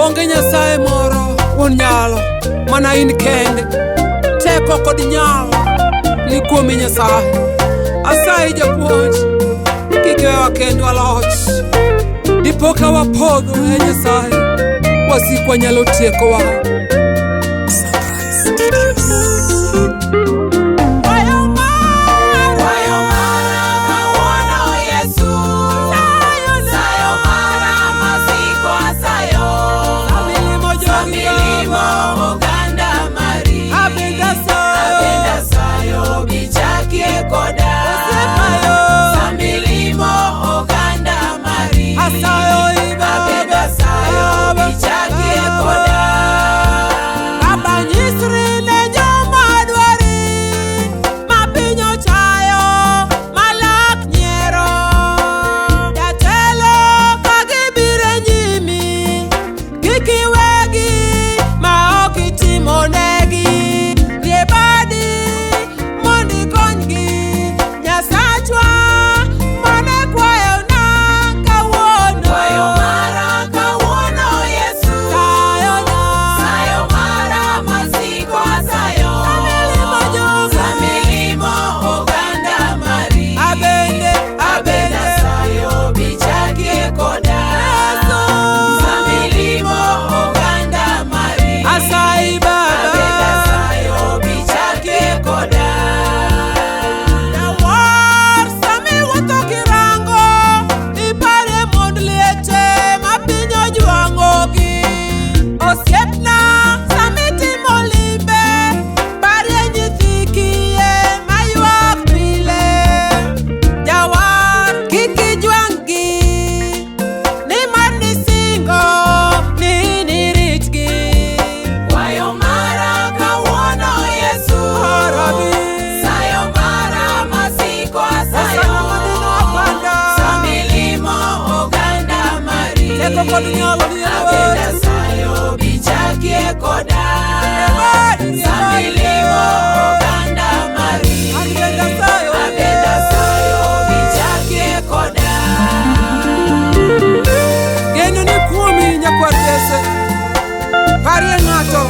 Onge nyasaye moro wuon nyalo, mana in kende. Teko kod nyalo ni kuomi Nyasaye. Asayi japuonj, kik iwewa kendwa loch. Dipo ka wapodho e Nyasaye, wasikwa nyalo tiekowa.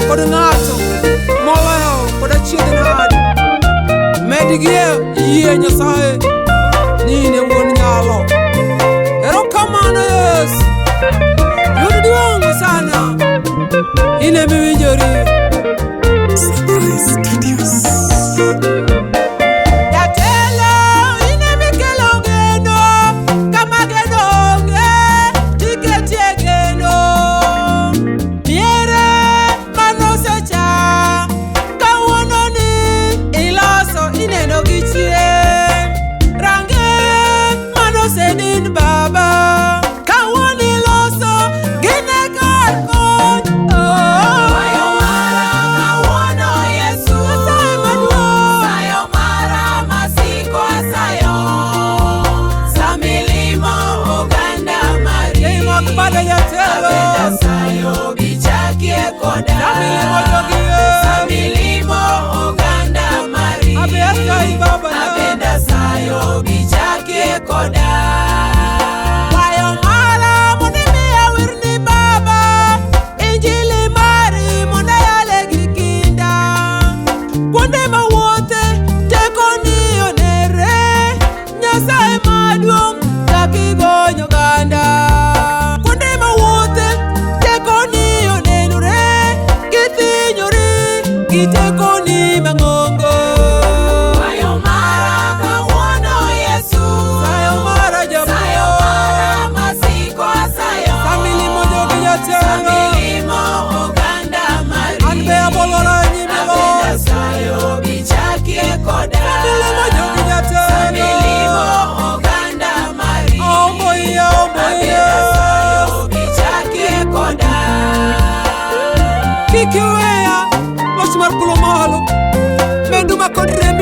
Kod ng'ato moweyo kod achiedh nade. Medgie yie Nyasaye ni in e wuon nyalo. Erokamano Yesu, yud duong' sana, in ema iwinjori.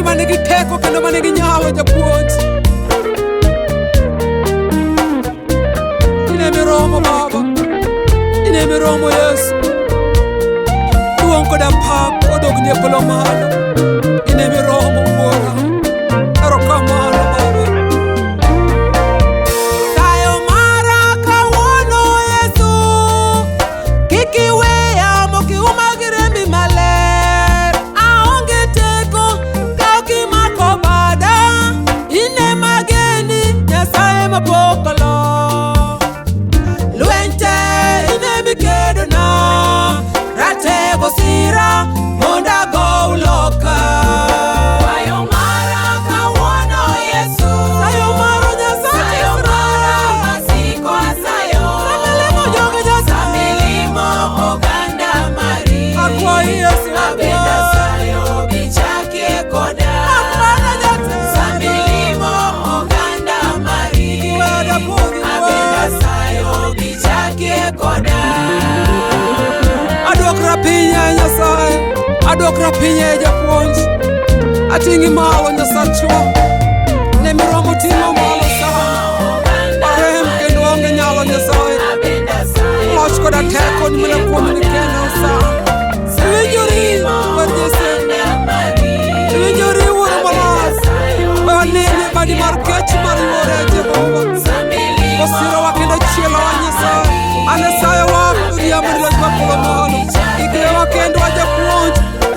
Manigi teko kendo manigi nyalo japuonj. In ema iromo Baba, in ema iromo Yesu. Duong' koda pak odogni e polo malo. In ema iromo Wuora. Erokamano Baba. Sayo mara kawuono Yesu, kik mapokolo luente inemi kedona ratego sira monda go loka ayo mara kawono Yesu ayo mara nyasa ayo mara masiko asayo samelemo joga nyasa samelimo oganda mari akwa Yesu abenda sayo bichake koda akwana nyasa samelimo oganda mari abenda sayo bichake koda adokra pinya nyasaye adokra pinya japuonj atingi malo nyasachwa ne miromo timo malo sa arem kendo onge nyalo nyasaye loch koda teko ni mana kuom ni kendo sa winjori wadese winjori wuro malas banene badi mar kech mar yore Jehova osiro wa kendo chielo wa nyasaye anasaye wa dunia mrilo kwa kolomolo ikrewa kendo wa japuonj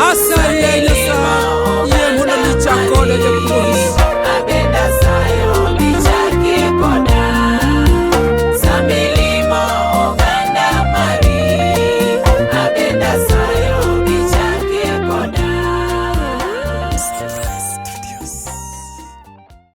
asaye nyasaye ye muna ni chakode japuonj